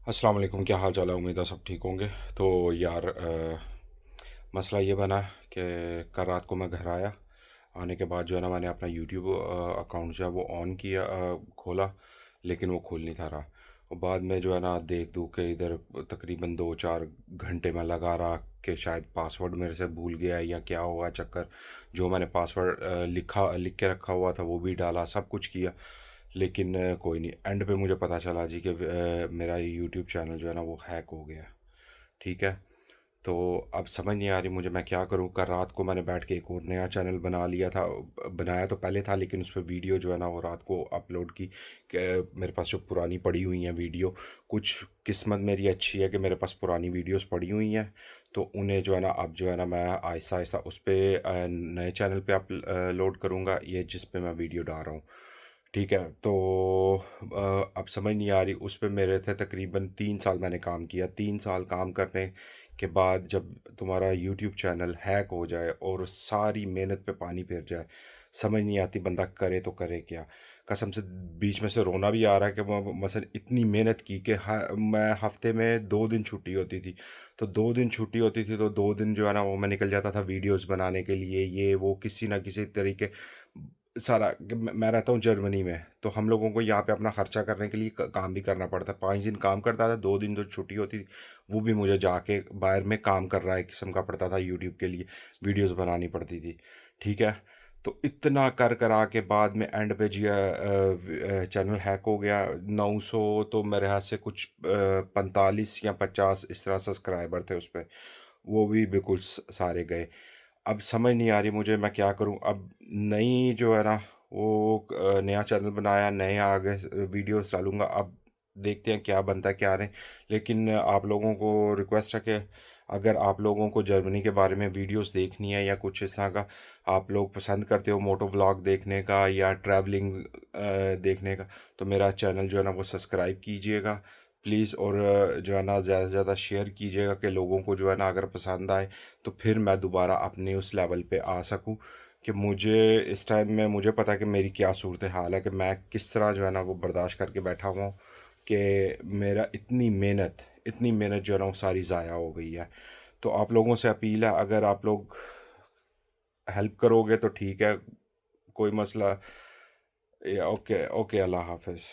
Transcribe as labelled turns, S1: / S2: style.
S1: अस्सलाम वालेकुम, क्या हाल चाल है। उम्मीद है सब ठीक होंगे। तो यार मसला ये बना कि कल रात को मैं घर आया। आने के बाद जो है ना मैंने अपना यूट्यूब अकाउंट जो है वो ऑन किया, खोला, लेकिन वो खोल नहीं था रहा। और बाद में जो है ना देख दूँ के इधर तकरीबन 2-4 घंटे में लगा रहा कि शायद पासवर्ड मेरे से भूल गया है या क्या हुआ चक्कर। जो मैंने पासवर्ड लिख के रखा हुआ था वो भी डाला, सब कुछ किया, लेकिन कोई नहीं। एंड पे मुझे पता चला जी कि मेरा यूट्यूब चैनल जो है ना वो हैक हो गया। ठीक है। तो अब समझ नहीं आ रही मुझे मैं क्या करूँ। कल रात को मैंने बैठ के एक और नया चैनल बना लिया था। बनाया तो पहले था, लेकिन उस पर वीडियो जो है ना वो रात को अपलोड की। मेरे पास जो पुरानी पड़ी हुई हैं वीडियो, कुछ किस्मत मेरी अच्छी है कि मेरे पास पुरानी वीडियोस पड़ी हुई हैं। तो उन्हें जो है ना अब जो है ना मैं आहिस्ता आहिस्ता उस पर नए चैनल पे अपलोड करूँगा, ये जिस पे मैं वीडियो डाल रहा हूँ। ठीक है। तो अब समझ नहीं आ रही। उस पे मेरे थे तकरीबन 3 साल मैंने काम किया। 3 साल काम करने के बाद जब तुम्हारा यूट्यूब चैनल हैक हो जाए और सारी मेहनत पे पानी फिर जाए, समझ नहीं आती बंदा करे तो करे क्या। कसम से बीच में से रोना भी आ रहा है कि वो मसलन इतनी मेहनत की कि मैं हफ्ते में 2 दिन छुट्टी होती थी। तो 2 दिन छुट्टी होती थी तो 2 दिन जो है ना वो मैं निकल जाता था वीडियोस बनाने के लिए, ये वो किसी ना किसी तरीके सारा। मैं रहता हूँ जर्मनी में, तो हम लोगों को यहाँ पे अपना खर्चा करने के लिए काम भी करना पड़ता है। 5 दिन काम करता था, 2 दिन जो छुट्टी होती थी वो भी मुझे जाके बाहर में काम कर रहा है किस्म का पड़ता था, यूट्यूब के लिए वीडियोस बनानी पड़ती थी। ठीक है। तो इतना कर करा के बाद में एंड पे जी चैनल हैक हो गया। 900 तो मेरे हाथ से कुछ 45 या 50 इस तरह सब्सक्राइबर थे उस पर, वो भी बिल्कुल सारे गए। अब समझ नहीं आ रही मुझे मैं क्या करूं। अब नई जो है ना वो नया चैनल बनाया, नए आगे वीडियोस डालूंगा। अब देखते हैं क्या बनता है क्या नहीं। लेकिन आप लोगों को रिक्वेस्ट है कि अगर आप लोगों को जर्मनी के बारे में वीडियोस देखनी है या कुछ इस तरह का, आप लोग पसंद करते हो मोटो व्लॉग देखने का या ट्रैवलिंग देखने का, तो मेरा चैनल जो है ना वो सब्सक्राइब कीजिएगा प्लीज़। और जो है ना ज़्यादा से ज़्यादा शेयर कीजिएगा कि लोगों को जो है ना अगर पसंद आए तो फिर मैं दोबारा अपने उस लेवल पे आ सकूं। कि मुझे इस टाइम में मुझे पता है कि मेरी क्या सूरत हाल है, कि मैं किस तरह जो है ना वो बर्दाश्त करके बैठा हुआ हूँ। कि मेरा इतनी मेहनत जो है ना वो सारी ज़ाया हो गई है। तो आप लोगों से अपील है, अगर आप लोग हेल्प करोगे तो ठीक है, कोई मसला। ओके ओके, अल्लाह हाफिज़।